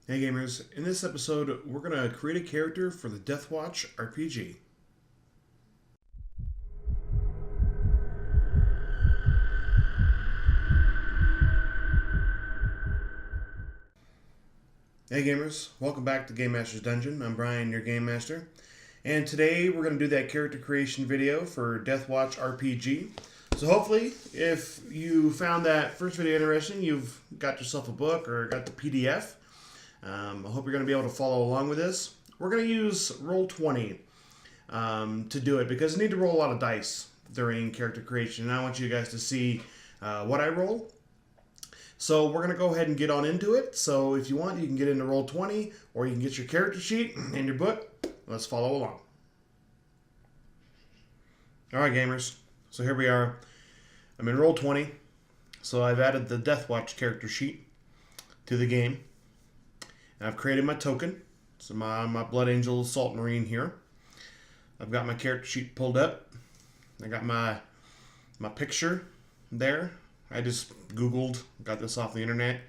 Hey gamers, in this episode we're going to create a character for the Deathwatch RPG. Hey gamers, welcome back to Game Master's Dungeon. I'm Brian, your Game Master. And today we're going to do that character creation video for Deathwatch RPG. So hopefully, if you found that first video interesting, you've got yourself a book or got the PDF. I hope you're going to be able to follow along with this. We're going to use Roll20 to do it because I need to roll a lot of dice during character creation, and I want you guys to see what I roll. So we're going to go ahead and get on into it. So if you want, you can get into Roll20, or you can get your character sheet and your book. Let's follow along. Alright gamers, so here we are. I'm in Roll20, so I've added the Deathwatch character sheet to the game. And I've created my token. So my Blood Angel Salt Marine here. I've got my character sheet pulled up. I got my picture there. I just Googled, got this off the internet.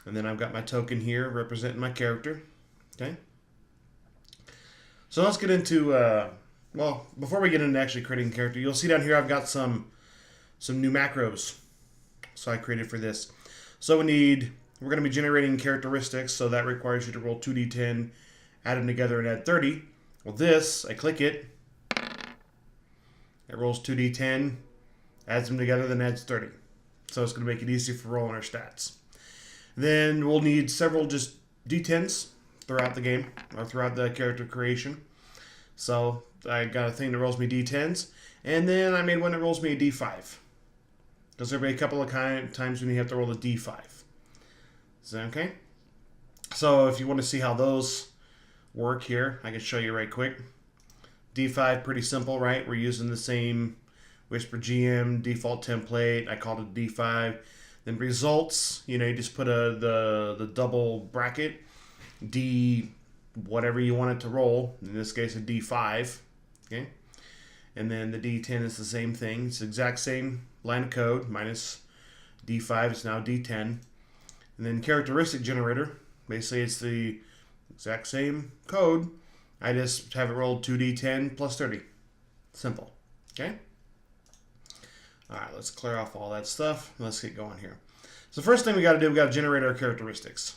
And then I've got my token here representing my character. Okay. So let's get into, well, before we get into actually creating a character, you'll see down here I've got some new macros. So I created for this. So we're going to be generating characteristics, so that requires you to roll 2d10, add them together, and add 30. Well, this, I click it, it rolls 2d10, adds them together, then adds 30. So it's going to make it easy for rolling our stats. Then we'll need several just d10s throughout the game, or throughout the character creation. So I got a thing that rolls me d10s, and then I made one that rolls me a d5. Because there'll be a couple of times when you have to roll a d5. Is that okay? So if you want to see how those work here, I can show you right quick. D5, pretty simple, right? We're using the same Whisper GM default template. I called it D5. Then results, you just put the double bracket, D whatever you want it to roll. In this case, a D5. Okay? And then the D10 is the same thing. It's the exact same line of code, minus D5 is now D10. And then characteristic generator, basically it's the exact same code. I just have it rolled 2d10 plus 30. Simple. Okay? Alright, let's clear off all that stuff. Let's get going here. So first thing we got to do, we got to generate our characteristics.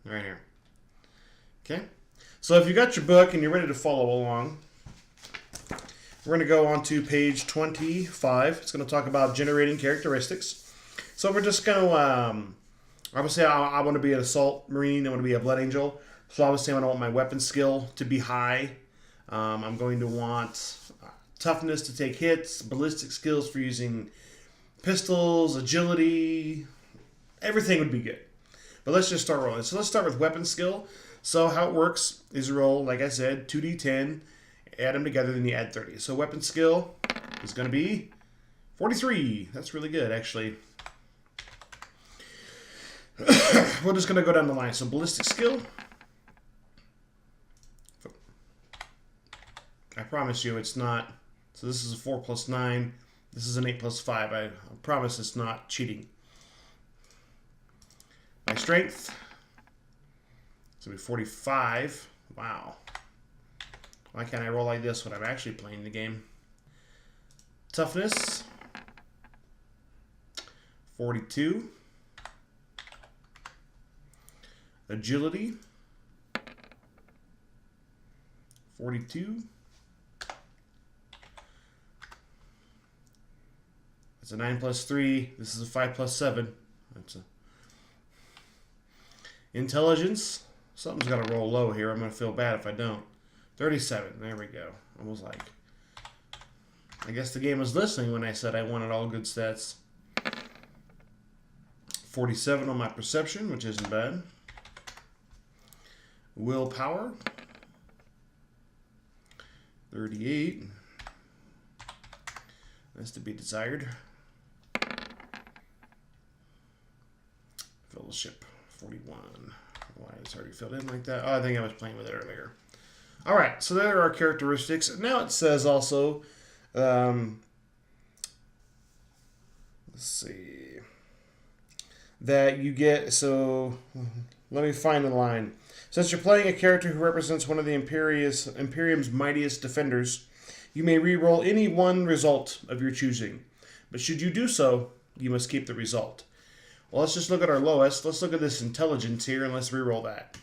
Right here. Okay? So if you got your book and you're ready to follow along, we're going to go on to page 25. It's going to talk about generating characteristics. So we're just going to... obviously, I want to be an Assault Marine. I want to be a Blood Angel. So obviously, I want my weapon skill to be high. I'm going to want Toughness to take hits, ballistic skills for using pistols, agility. Everything would be good. But let's just start rolling. So let's start with weapon skill. So how it works is roll, like I said, 2d10, add them together, then you add 30. So weapon skill is going to be 43. That's really good, actually. We're just going to go down the line. So ballistic skill. I promise you it's not. So this is a 4 plus 9. This is an 8 plus 5. I promise it's not cheating. My strength. It's going to be 45. Wow. Why can't I roll like this when I'm actually playing the game? Toughness. 42. Agility, 42. It's a 9 plus 3. This is a 5 plus 7. That's a intelligence. Something's got to roll low here. I'm going to feel bad if I don't. 37. There we go. I was like, I guess the game was listening when I said I wanted all good stats. 47 on my perception, which isn't bad. Willpower, 38. That's to be desired. Fellowship, 41. Why it's already filled in like that? Oh, I think I was playing with it earlier. All right, so there are our characteristics. Now it says also, let's see, that you get, so Let me find the line. Since you're playing a character who represents one of the Imperium's mightiest defenders, you may re-roll any one result of your choosing. But should you do so, you must keep the result. Well, let's just look at our lowest. Let's look at this intelligence here, and let's re-roll that.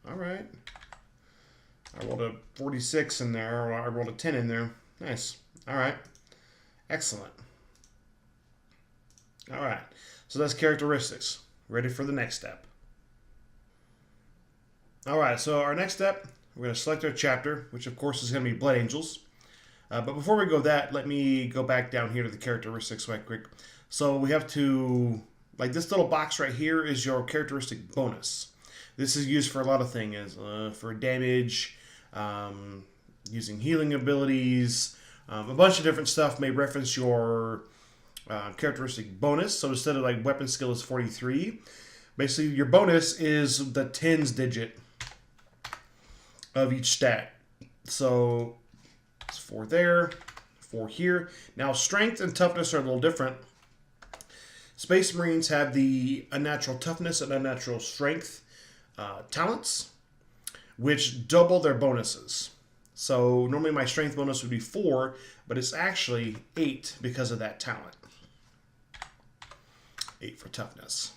All right. I rolled a 46 in there, or I rolled a 10 in there. Nice. All right. Excellent. All right. So that's characteristics. Ready for the next step. All right. So our next step, we're going to select our chapter, which of course is going to be Blood Angels. But before we go that, let me go back down here to the characteristics right quick. So we have to, like this little box right here is your characteristic bonus. This is used for a lot of things, for damage, using healing abilities, a bunch of different stuff may reference your characteristic bonus. So instead of like weapon skill is 43, basically your bonus is the tens digit of each stat. So it's 4 there, 4 here. Now strength and toughness are a little different. Space Marines have the unnatural toughness and unnatural strength talents, which double their bonuses. So normally my strength bonus would be 4, but it's actually 8 because of that talent. 8 for toughness.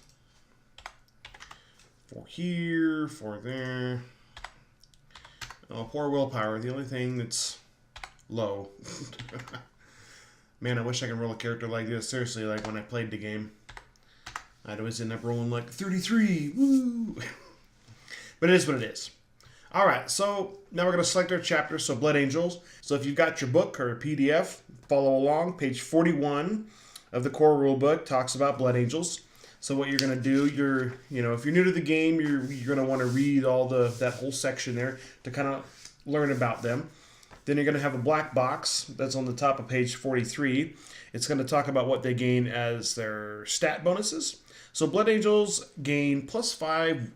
4 here, 4 there. Oh, poor willpower. The only thing that's low. Man, I wish I could roll a character like this. Seriously, like when I played the game, I'd always end up rolling like 33. Woo! But it is what it is. All right, so now we're going to select our chapter, so Blood Angels. So if you've got your book or a PDF, follow along. Page 41 of the core rulebook talks about Blood Angels. So what you're going to do, if you're new to the game, you're going to want to read all that whole section there to kind of learn about them. Then you're going to have a black box that's on the top of page 43. It's going to talk about what they gain as their stat bonuses. So Blood Angels gain +5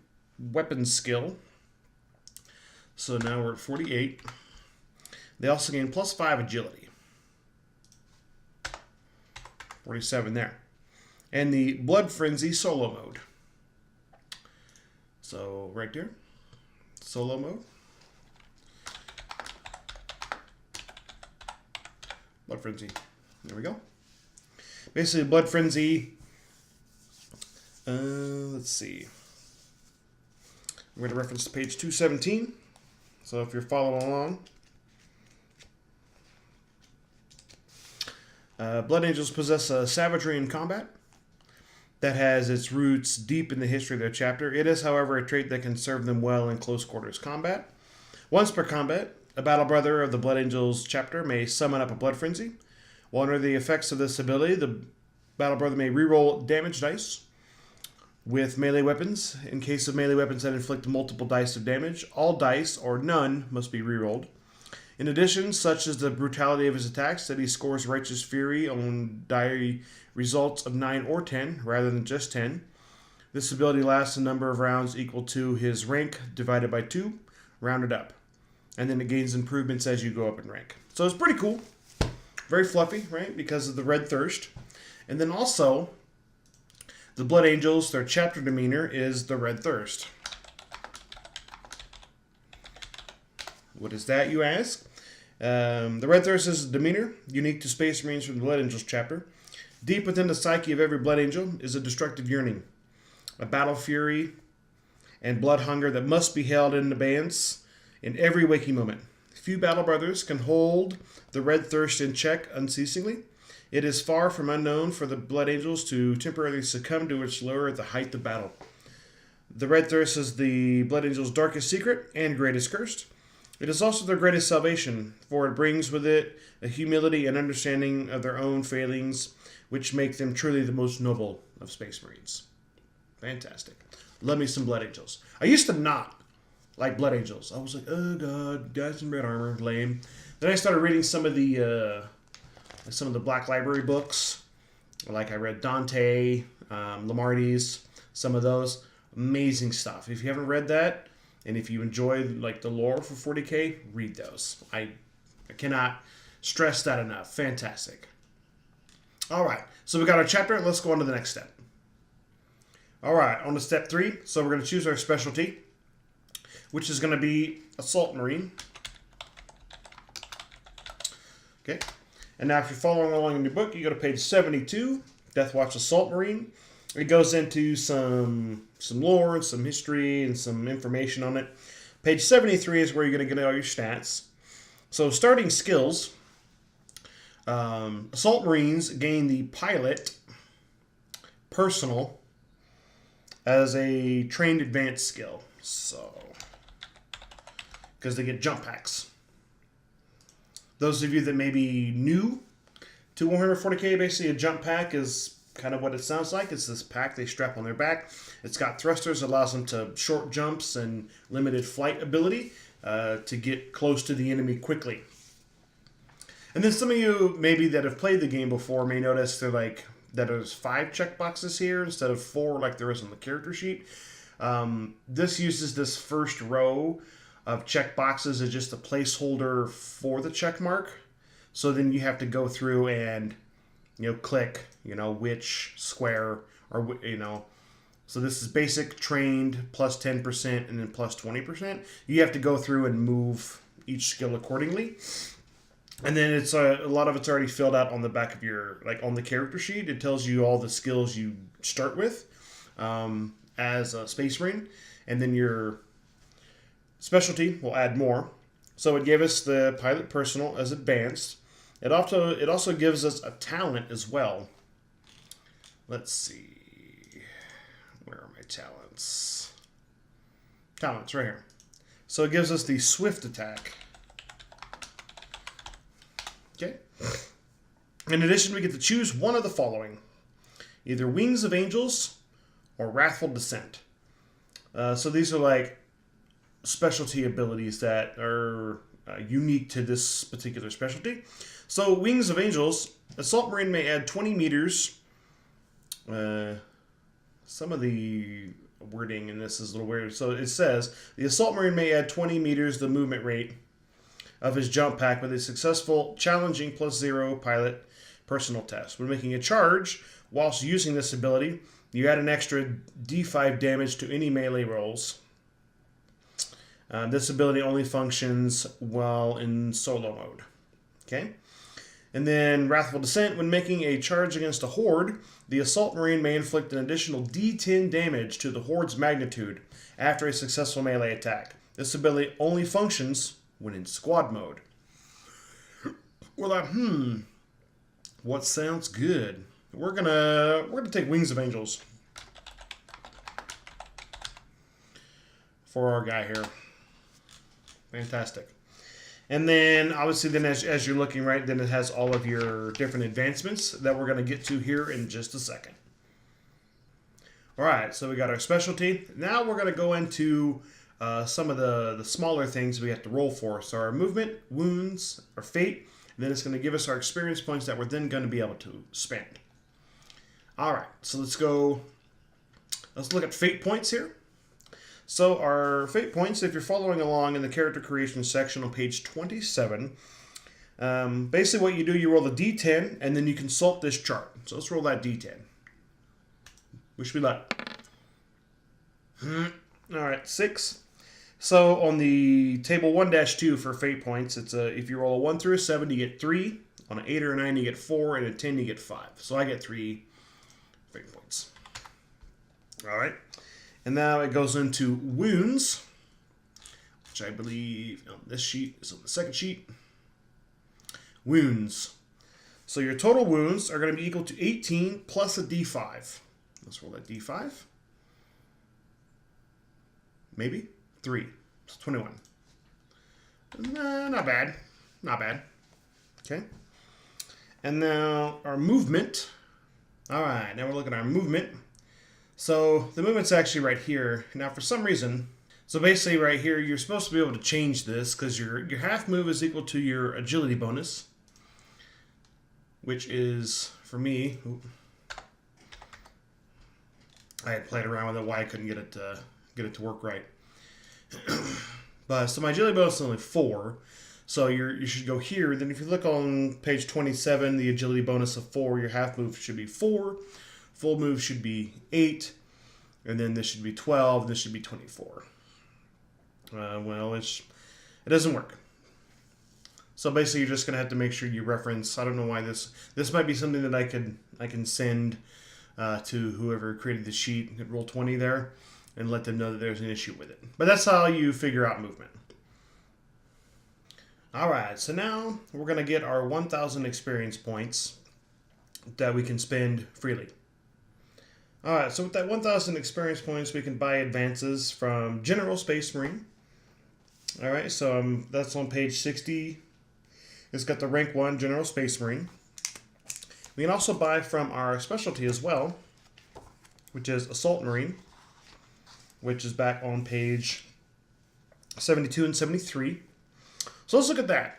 weapon skill. So now we're at 48. They also gain +5 agility. 47 there. And the Blood Frenzy solo mode. So right there, solo mode. Blood Frenzy. There we go. Basically, Blood Frenzy. Let's see. I'm going to reference to page 217. So if you're following along. Blood Angels possess a savagery in combat that has its roots deep in the history of their chapter. It is, however, a trait that can serve them well in close quarters combat. Once per combat, a battle brother of the Blood Angels chapter may summon up a Blood Frenzy. While under the effects of this ability, the battle brother may reroll damage dice with melee weapons. In case of melee weapons that inflict multiple dice of damage, all dice, or none, must be rerolled. In addition, such is the brutality of his attacks that he scores Righteous Fury on die results of 9 or 10, rather than just 10. This ability lasts a number of rounds equal to his rank divided by 2, rounded up. And then it gains improvements as you go up in rank. So it's pretty cool. Very fluffy, right? Because of the Red Thirst. And then also, the Blood Angels, their chapter demeanor is the Red Thirst. What is that, you ask? The Red Thirst is a demeanor unique to Space Marines from the Blood Angels chapter. Deep within the psyche of every Blood Angel is a destructive yearning, a battle fury, and blood hunger that must be held in abeyance in every waking moment. Few battle brothers can hold the Red Thirst in check unceasingly. It is far from unknown for the Blood Angels to temporarily succumb to its lure at the height of battle. The Red Thirst is the Blood Angels' darkest secret and greatest curse. It is also their greatest salvation, for it brings with it a humility and understanding of their own failings, which make them truly the most noble of Space Marines. Fantastic. Love me some Blood Angels. I used to not like Blood Angels. I was like, oh god, guys in red armor, lame. Then I started reading some of the Black Library books. Like I read Dante, Lamartie's, some of those. Amazing stuff. If you haven't read that, and if you enjoy like the lore for 40K, read those. I cannot stress that enough. Fantastic. All right, so we got our chapter. Let's go on to the next step. All right, on to step 3. So we're going to choose our specialty, which is going to be Assault Marine. Okay, and now if you're following along in your book, you go to page 72, Deathwatch Assault Marine. It goes into some lore and some history and some information on it. Page 73 is where you're going to get all your stats. So starting skills, Assault Marines gain the Pilot Personal as a trained advanced skill. So, because they get jump packs. Those of you that may be new to 140k, basically a jump pack is kind of what it sounds like. It's this pack they strap on their back. It's got thrusters that allows them to short jumps and limited flight ability to get close to the enemy quickly. And then some of you maybe that have played the game before may notice they're like that there's 5 checkboxes here instead of 4 like there is on the character sheet. This uses this first row of checkboxes as just a placeholder for the check mark. So then you have to go through and click, which square or, so this is basic, trained, plus 10%, and then plus 20%. You have to go through and move each skill accordingly. And then it's a lot of it's already filled out on the back of your, on the character sheet. It tells you all the skills you start with as a Space Marine. And then your specialty will add more. So it gave us the Pilot Personal as advanced. It also gives us a talent as well. Let's see. Where are my talents? Talents, right here. So it gives us the Swift Attack. Okay. In addition, we get to choose one of the following. Either Wings of Angels or Wrathful Descent. So these are specialty abilities that are unique to this particular specialty. So, Wings of Angels, Assault Marine may add 20 meters. Some of the wording in this is a little weird. So, it says, the Assault Marine may add 20 meters the movement rate of his jump pack with a successful challenging +0 pilot personal test. When making a charge, whilst using this ability, you add an extra D5 damage to any melee rolls. This ability only functions while in solo mode. Okay? And then Wrathful Descent, when making a charge against a horde, the Assault Marine may inflict an additional D10 damage to the horde's magnitude after a successful melee attack. This ability only functions when in squad mode. We're like, what sounds good? We're gonna take Wings of Angels for our guy here. Fantastic. And then, obviously, then as you're looking, right, then it has all of your different advancements that we're going to get to here in just a second. All right, so we got our specialty. Now we're going to go into some of the smaller things we have to roll for. So our movement, wounds, our fate, and then it's going to give us our experience points that we're then going to be able to spend. All right, so let's look at fate points here. So our fate points, if you're following along in the character creation section on page 27, basically what you do, you roll a d10, and then you consult this chart. So let's roll that d10. Wish me luck. All right, 6. So on the table 1-2 for fate points, it's if you roll a 1 through a 7, you get 3. On an 8 or a 9, you get 4, and a 10, you get 5. So I get 3 fate points. All right. And now it goes into wounds, which I believe on this sheet is on the second sheet. Wounds. So your total wounds are going to be equal to 18 plus a d5. Let's roll that d5. Maybe 3. It's 21. Not bad. Not bad. Okay. And now our movement. All right. Now we're looking at our movement. So the movement's actually right here. Now for some reason, so basically right here, you're supposed to be able to change this because your half move is equal to your agility bonus, which is, for me, I had played around with it, why I couldn't get it to work right. But so my agility bonus is only 4. So you should go here. Then if you look on page 27, the agility bonus of 4, your half move should be 4. Full move should be 8. And then this should be 12. This should be 24. Well, it doesn't work. So basically, you're just going to have to make sure you reference. I don't know why this might be something that I can send to whoever created the sheet at Roll20 there and let them know that there's an issue with it. But that's how you figure out movement. All right, so now we're going to get our 1,000 experience points that we can spend freely. All right, so with that 1,000 experience points, we can buy advances from General Space Marine. All right, so that's on page 60. It's got the rank 1 General Space Marine. We can also buy from our specialty as well, which is Assault Marine, which is back on page 72 and 73. So let's look at that.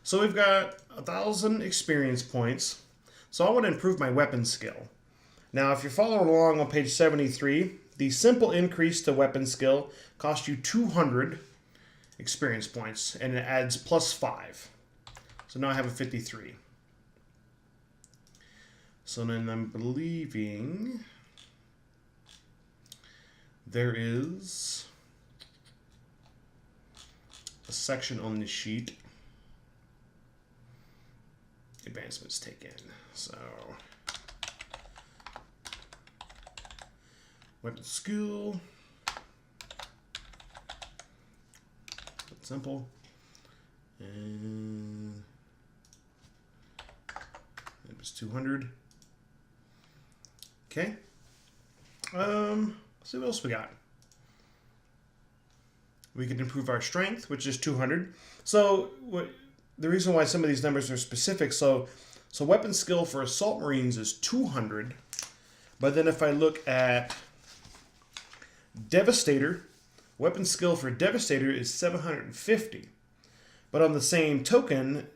So we've got 1,000 experience points. So I want to improve my weapon skill. Now, if you're following along on page 73, the simple increase to weapon skill costs you 200 experience points, and it adds plus 5. So now I have a 53. So then I'm believing there is a section on this sheet. Advancements taken. So weapon skill. That's simple. And it was 200. Okay. Let's see what else we got. We can improve our strength, which is 200. So the reason why some of these numbers are specific, so weapon skill for Assault Marines is 200. But then if I look at Devastator, weapon skill for Devastator is 750. But on the same token,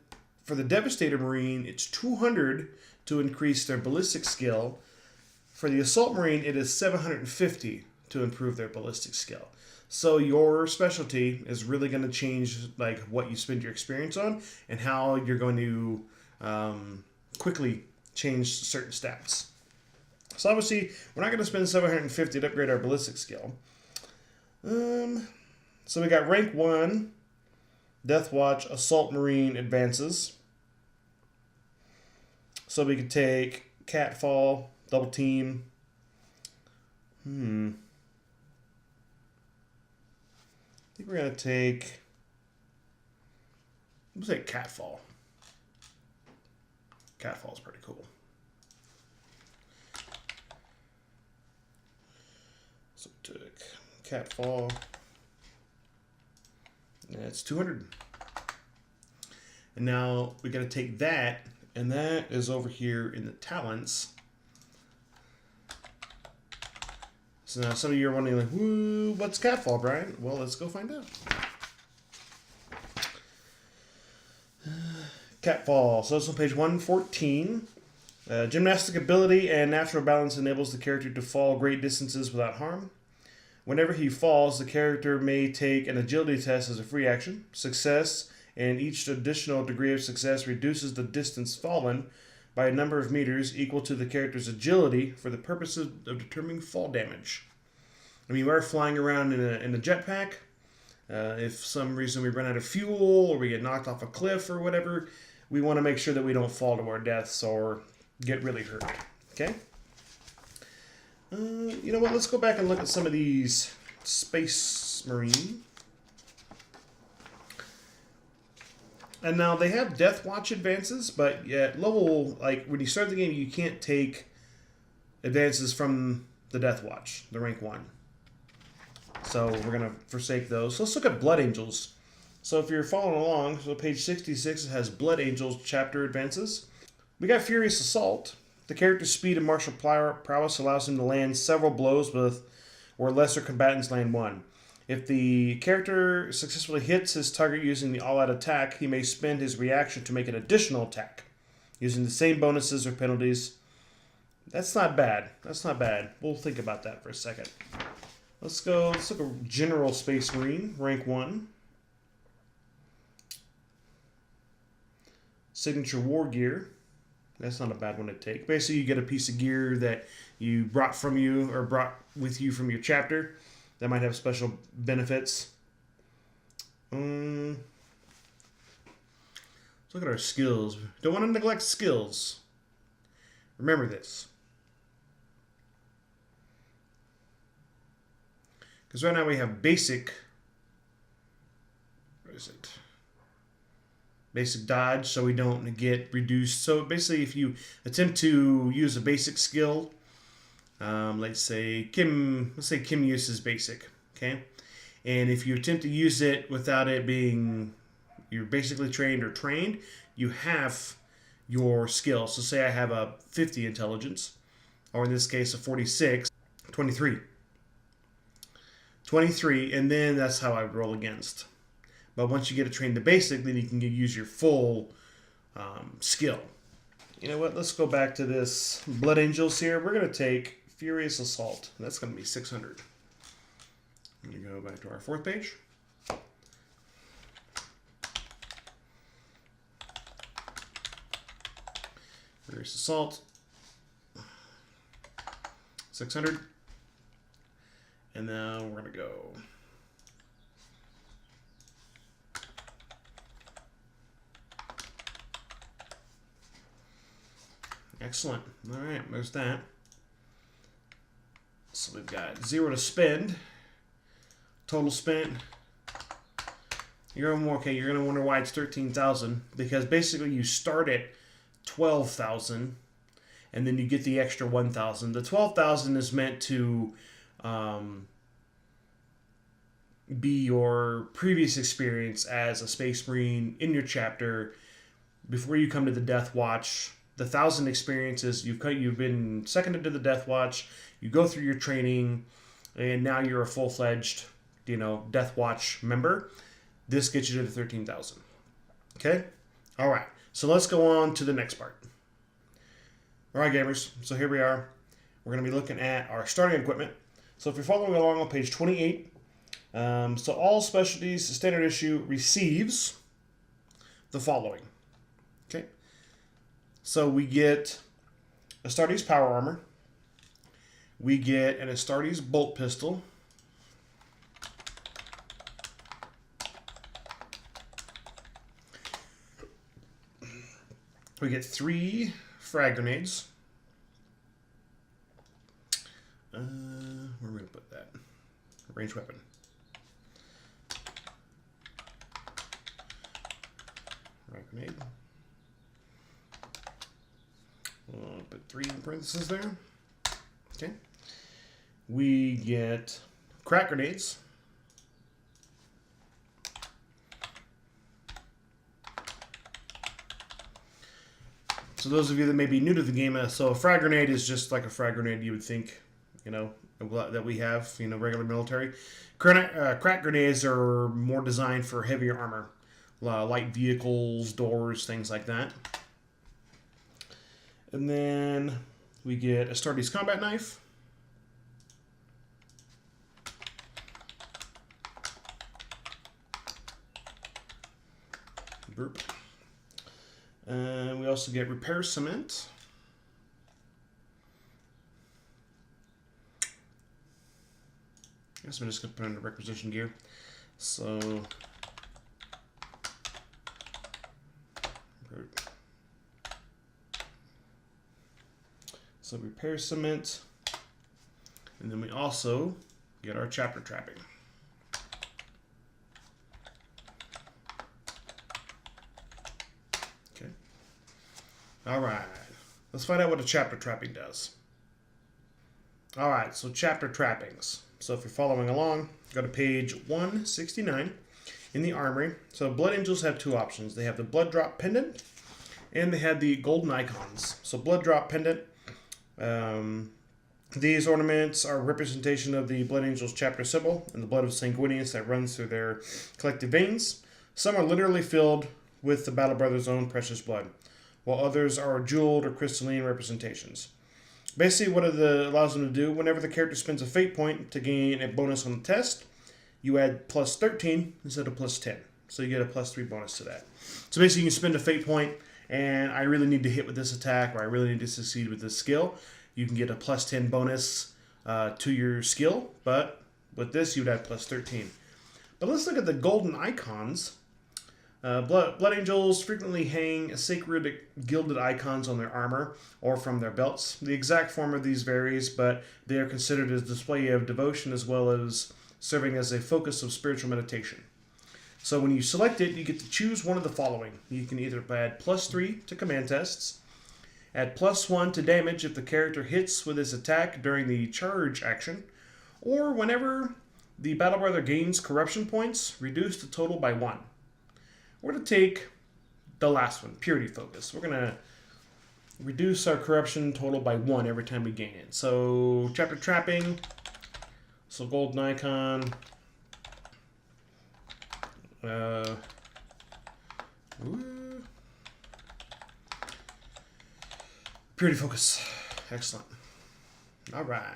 for the Devastator Marine, it's 200 to increase their ballistic skill. For the Assault Marine, it is 750 to improve their ballistic skill. So your specialty is really going to change like what you spend your experience on and how you're going to quickly change certain stats. So obviously, we're not going to spend 750 to upgrade our ballistic skill. So we got rank 1, Deathwatch, Assault Marine advances. So we could take Catfall, Double Team. I think we're going to take... Let's take Catfall. Catfall's pretty cool. So we took Catfall. That's 200. And now we got to take that, and that is over here in the talents. So now some of you are wondering, like, woo, what's Catfall, Brian? Well, let's go find out. Catfall. So it's on page 114. Gymnastic ability and natural balance enables the character to fall great distances without harm. Whenever he falls, the character may take an agility test as a free action. Success and each additional degree of success reduces the distance fallen by a number of meters equal to the character's agility for the purposes of determining fall damage. I mean, we're flying around in a jetpack. If some reason we run out of fuel or we get knocked off a cliff or whatever, we want to make sure that we don't fall to our deaths or get really hurt. Okay? You know what? Let's go back and look at some of these Space Marine. And now they have Deathwatch advances, but at level, like when you start the game, you can't take advances from the Deathwatch, the rank 1. So we're going to forsake those. So let's look at Blood Angels. So if you're following along, so page 66 has Blood Angels chapter advances. We got Furious Assault. The character's speed and martial prowess allows him to land several blows with where lesser combatants land one. If the character successfully hits his target using the all-out attack, he may spend his reaction to make an additional attack, using the same bonuses or penalties. That's not bad. That's not bad. We'll think about that for a second. Let's look at General Space Marine, rank 1. signature war gear. That's not a bad one to take. Basically, you get a piece of gear that you brought with you from your chapter that might have special benefits. Let's look at our skills. Don't want to neglect skills. Remember this. Because right now we have basic. What is it? Basic dodge, so we don't get reduced. So basically, if you attempt to use a basic skill, let's say Kim uses basic, okay? And if you attempt to use it without it being, you're basically trained or trained, you have your skill. So say I have a 50 intelligence, or in this case a 46, 23. 23, and then that's how I roll against. But once you get it trained to basic, then you can use your full skill. You know what? Let's go back to this Blood Angels here. We're going to take Furious Assault. That's going to be 600. I'm going to go back to our 4th page. Furious Assault. 600. And now we're going to go... Excellent. All right, there's that. So we've got 0 to spend. Total spent. You're going to wonder why it's 13,000, because basically you start at 12,000 and then you get the extra 1,000. The 12,000 is meant to be your previous experience as a Space Marine in your chapter before you come to the Deathwatch. The 1,000 experiences, you've been seconded to the Deathwatch, you go through your training, and now you're a full-fledged, Deathwatch member. This gets you to the 13,000. Okay? All right. So let's go on to the next part. All right, gamers. So here we are. We're going to be looking at our starting equipment. So if you're following along on page 28, so all specialties, standard issue receives the following. Okay? So we get Astartes power armor. We get an Astartes bolt pistol. We get 3 frag grenades. Where are we going to put that? Ranged weapon. Frag grenade. Put 3 in parentheses there. Okay. We get crack grenades. So those of you that may be new to the game, so a frag grenade is just like a frag grenade you would think, that we have, regular military. Crack grenades are more designed for heavier armor, light vehicles, doors, things like that. And then we get Astartes combat knife. Burp. And we also get repair cement. I guess I'm just going to put in the requisition gear. So, repair cement. And then we also get our chapter trapping. Okay. All right. Let's find out what a chapter trapping does. All right, so chapter trappings. So if you're following along, go to page 169 in the armory. So Blood Angels have 2 options. They have the Blood Drop Pendant, and they have the golden icons. So Blood Drop Pendant, these ornaments are a representation of the Blood Angels chapter symbol and the blood of Sanguinius that runs through their collective veins. Some are literally filled with the Battle Brothers' own precious blood, while others are jeweled or crystalline representations. Basically, what it allows them to do, whenever the character spends a fate point to gain a bonus on the test, you add plus 13 instead of plus 10. So you get a plus 3 bonus to that. So basically, you can spend a fate point and I really need to hit with this attack, or I really need to succeed with this skill, you can get a plus 10 bonus to your skill, but with this you'd have plus 13. But let's look at the golden icons. Blood angels frequently hang sacred gilded icons on their armor or from their belts. The exact form of these varies, but they are considered as a display of devotion as well as serving as a focus of spiritual meditation. So when you select it, you get to choose one of the following. You can either add +3 to command tests, add +1 to damage if the character hits with his attack during the charge action, or whenever the battle brother gains corruption points, reduce the total by 1. We're going to take the last one, Purity Focus. We're going to reduce our corruption total by 1 every time we gain it. So, Chapter Trapping, so golden icon. Purity Focus. Excellent. All right.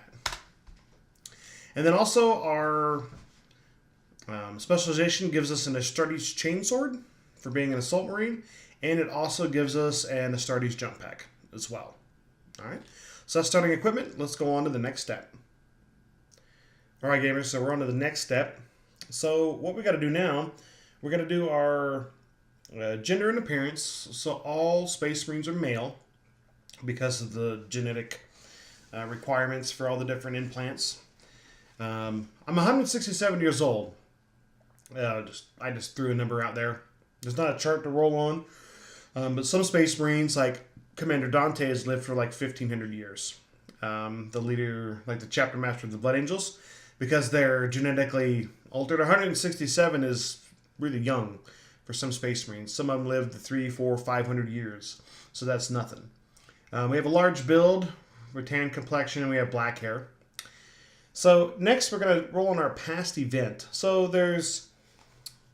And then also our specialization gives us an Astartes Chainsword for being an Assault Marine, and it also gives us an Astartes Jump Pack as well. All right. So that's starting equipment. Let's go on to the next step. All right, gamers. So we're on to the next step. So what we got to do now, we're going to do our gender and appearance. So all Space Marines are male because of the genetic requirements for all the different implants. I'm 167 years old. I just threw a number out there. There's not a chart to roll on, but some Space Marines, like Commander Dante, has lived for like 1,500 years. The leader, like the chapter master of the Blood Angels, because they're genetically altered. 167 is really young for some Space Marines. Some of them lived 300, 400, 500 years, so that's nothing. We have a large build, tan complexion, and we have black hair. So next we're going to roll on our past event. So there's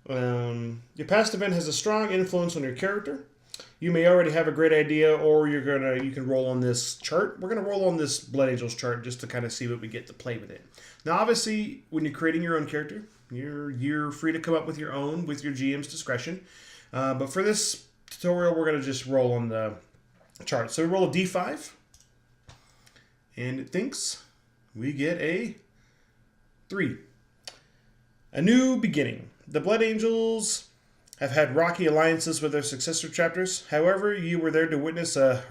your past event has a strong influence on your character. You may already have a great idea, or you can roll on this chart. We're going to roll on this Blood Angels chart just to kind of see what we get to play with it. Now obviously when you're creating your own character, you're free to come up with your own with your GM's discretion. But for this tutorial we're going to just roll on the chart. So we roll a D5 and it thinks. We get a 3. A new beginning. The Blood Angels have had rocky alliances with their successor chapters. However, you were there to witness a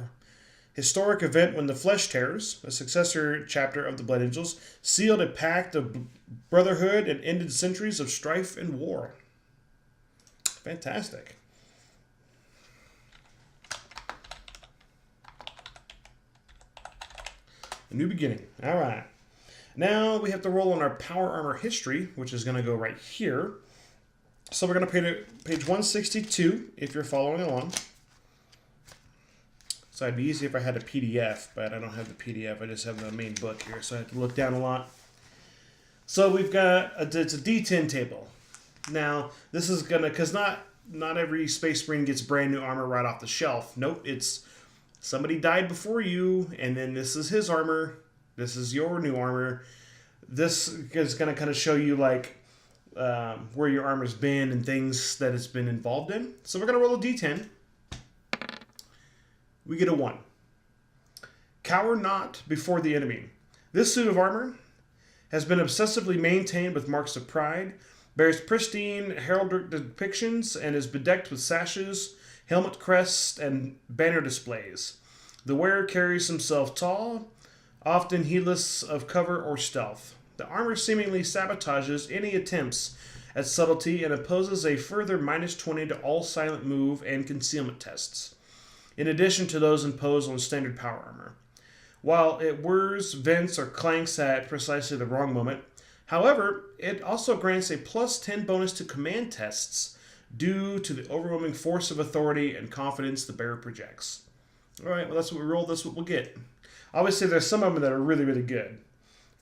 historic event when the Flesh Tearers, a successor chapter of the Blood Angels, sealed a pact of brotherhood and ended centuries of strife and war. Fantastic. A new beginning. All right. Now we have to roll on our Power Armor history, which is going to go right here. So we're going to page 162 if you're following along. So it'd be easy if I had a PDF, but I don't have the PDF. I just have the main book here, so I have to look down a lot. So we've got it's a D10 table. Now this is gonna, because not every Space Marine gets brand new armor right off the shelf. Nope, it's somebody died before you, and then this is his armor. This is your new armor. This is going to kind of show you like where your armor's been and things that it's been involved in. So we're going to roll a D10. We get a 1. Cower not before the enemy. This suit of armor has been obsessively maintained with marks of pride, bears pristine heraldic depictions, and is bedecked with sashes, helmet crests, and banner displays. The wearer carries himself tall, often heedless of cover or stealth. The armor seemingly sabotages any attempts at subtlety and imposes a further -20 to all silent move and concealment tests, in addition to those imposed on standard power armor. While it whirs, vents, or clanks at precisely the wrong moment, however, it also grants a +10 bonus to command tests due to the overwhelming force of authority and confidence the bearer projects. All right, well, that's what we roll. That's what we'll get. Obviously, there's some of them that are really, really good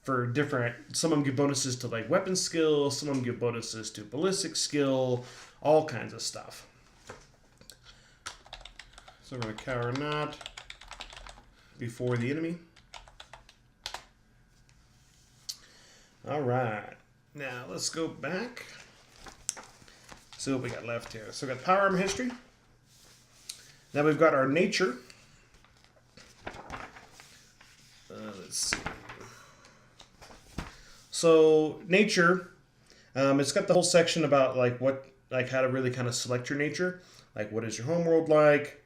for different. Some of them give bonuses to like weapon skill. Some of them give bonuses to ballistic skill. All kinds of stuff. So we're going to cower not before the enemy. All right. Now let's go back. See what we got left here. So we got Power Armor history. Now we've got our nature. Let's see. So nature, it's got the whole section about how to really kind of select your nature. Like, what is your homeworld like?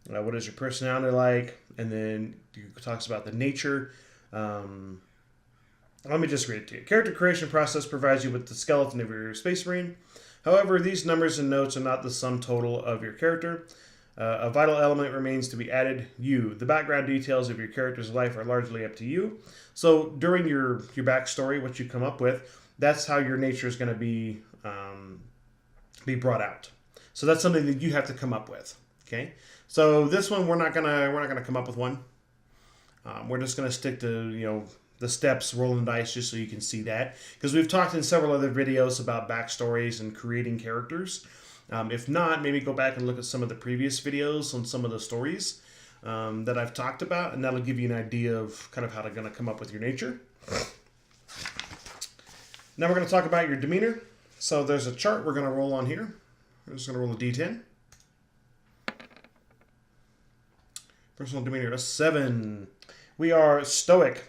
What is your personality like? And then it talks about the nature. Let me just read it to you. Character creation process provides you with the skeleton of your Space Marine. However, these numbers and notes are not the sum total of your character. A vital element remains to be added, you. The background details of your character's life are largely up to you. So during your backstory, what you come up with, that's how your nature is going to be brought out. So that's something that you have to come up with. Okay. So this one we're not gonna come up with one. We're just gonna stick to the steps, rolling dice, just so you can see that, because we've talked in several other videos about backstories and creating characters. If not, maybe go back and look at some of the previous videos on some of the stories that I've talked about, and that'll give you an idea of kind of how to come up with your nature. Now we're going to talk about your demeanor. So there's a chart we're going to roll on here. We're just going to roll a d10. Personal demeanor, a 7. We are stoic.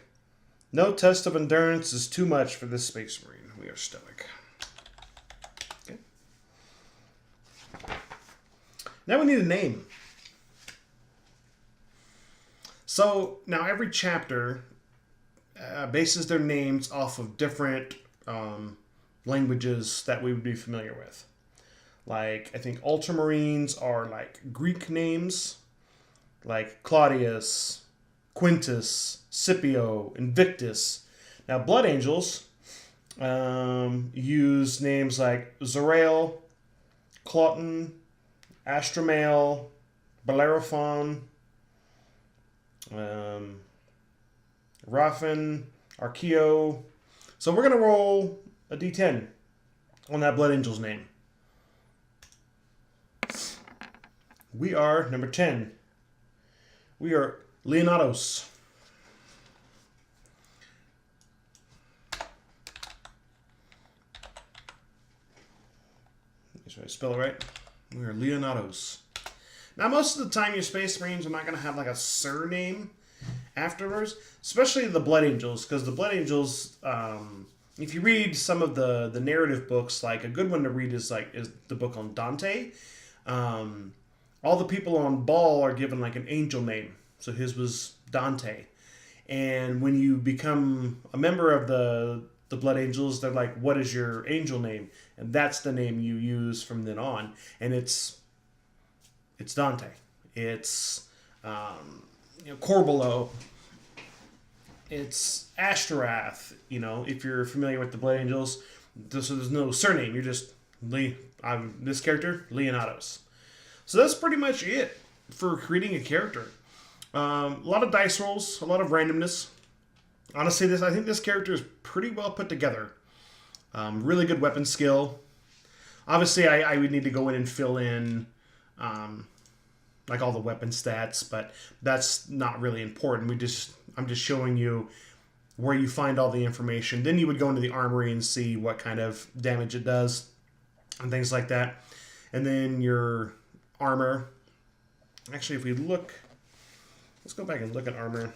No test of endurance is too much for this Space Marine. We are stoic. Okay. Now we need a name. So now every chapter bases their names off of different languages that we would be familiar with. Like, I think Ultramarines are like Greek names, like Claudius, Quintus, Scipio, Invictus. Now, Blood Angels use names like Zorael, Clauton, Astromale, Bellerophon, Raffin, Archeo. So we're going to roll a d10 on that Blood Angel's name. We are number 10. We are Leonados. Should I spell it right? We are Leonados. Now, most of the time, your Space Marines are not going to have like a surname afterwards, especially the Blood Angels, because the Blood Angels, if you read some of the narrative books, like a good one to read is the book on Dante. All the people on Ball are given like an angel name. So his was Dante. And when you become a member of the Blood Angels, they're like, what is your angel name? And that's the name you use from then on. And it's Dante. It's Corbulo. It's Ashtorath. If you're familiar with the Blood Angels, so there's no surname. You're just this character, Leonados. So that's pretty much it for creating a character. A lot of dice rolls, a lot of randomness. Honestly, I think this character is pretty well put together. Really good weapon skill. Obviously, I would need to go in and fill in like all the weapon stats, but that's not really important. I'm just showing you where you find all the information. Then you would go into the armory and see what kind of damage it does and things like that. And then your armor. Actually, if we look, let's go back and look at armor.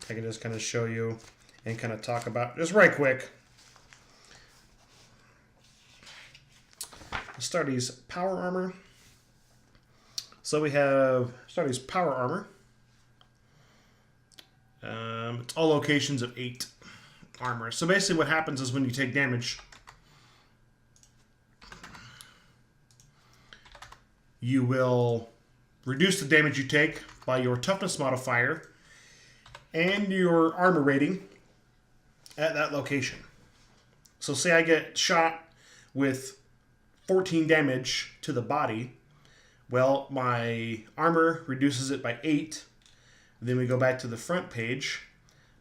I can just kind of show you and kind of talk about, just right quick. Astartes power armor. So we have Astartes power armor. It's all locations of 8 armor. So basically what happens is when you take damage, you will reduce the damage you take by your toughness modifier and your armor rating at that location. So say I get shot with 14 damage to the body. Well, my armor reduces it by 8. Then we go back to the front page.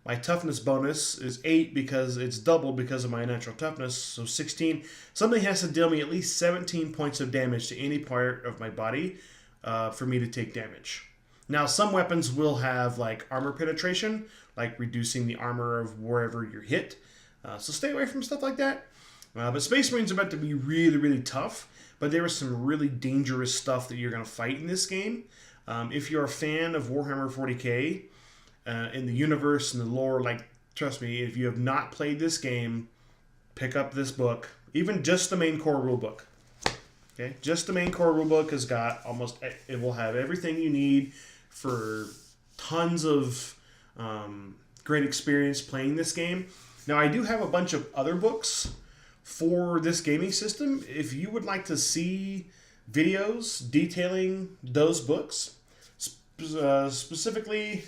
My toughness bonus is 8 because it's doubled because of my natural toughness, so 16. Something has to deal me at least 17 points of damage to any part of my body for me to take damage. Now, some weapons will have like armor penetration, like reducing the armor of wherever you're hit. So stay away from stuff like that. But Space Marines are about to be really, really tough, but there is some really dangerous stuff that you're going to fight in this game. If you're a fan of Warhammer 40k, in the universe and the lore, like, trust me, if you have not played this game, pick up this book, even just the main core rulebook. Okay, just the main core rulebook has got it will have everything you need for tons of great experience playing this game. Now, I do have a bunch of other books for this gaming system. If you would like to see videos detailing those books, specifically,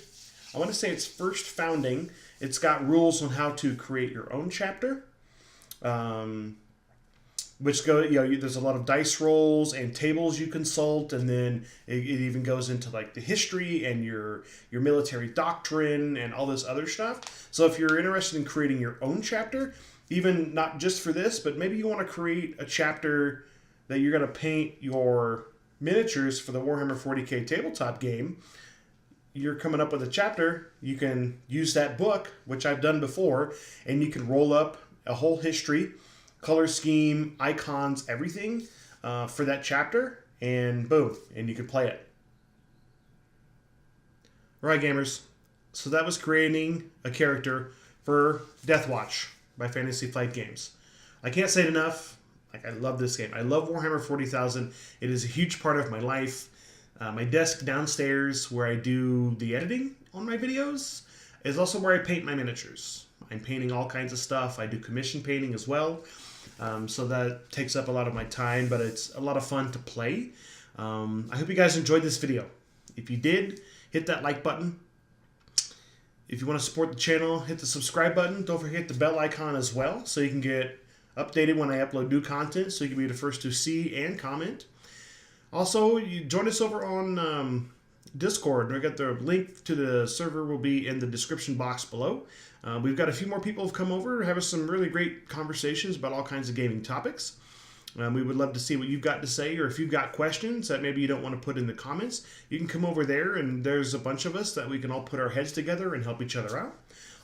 I want to say it's First Founding. It's got rules on how to create your own chapter, which there's a lot of dice rolls and tables you consult, and then it even goes into like the history and your military doctrine and all this other stuff. So if you're interested in creating your own chapter, even not just for this, but maybe you want to create a chapter that you're going to paint your miniatures for the Warhammer 40k tabletop game, you're coming up with a chapter, you can use that book, which I've done before, and you can roll up a whole history, color scheme, icons, everything for that chapter, and boom, and you can play it. All right, gamers. So that was creating a character for Deathwatch by Fantasy Flight Games. I can't say it enough. Like, I love this game. I love Warhammer 40,000. It is a huge part of my life. My desk downstairs where I do the editing on my videos is also where I paint my miniatures. I'm painting all kinds of stuff. I do commission painting as well. So that takes up a lot of my time, but it's a lot of fun to play. I hope you guys enjoyed this video. If you did, hit that like button. If you want to support the channel, hit the subscribe button. Don't forget the bell icon as well, so you can get updated when I upload new content, so you can be the first to see and comment. Also, you join us over on Discord. We got the link to the server will be in the description box below. We've got a few more people who've come over, having some really great conversations about all kinds of gaming topics. We would love to see what you've got to say, or if you've got questions that maybe you don't want to put in the comments, you can come over there, and there's a bunch of us that we can all put our heads together and help each other out.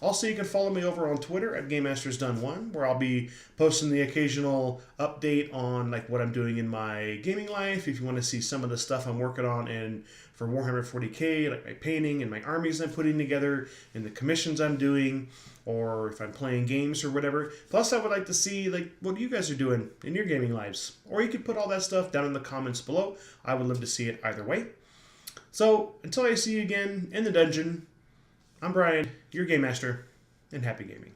Also, you can follow me over on Twitter at GameMastersDone1, where I'll be posting the occasional update on like what I'm doing in my gaming life. If you want to see some of the stuff I'm working on and for Warhammer 40k, like my painting and my armies I'm putting together and the commissions I'm doing, or if I'm playing games or whatever. Plus, I would like to see like what you guys are doing in your gaming lives. Or you could put all that stuff down in the comments below. I would love to see it either way. So, until I see you again in the dungeon, I'm Brian, your Game Master, and happy gaming.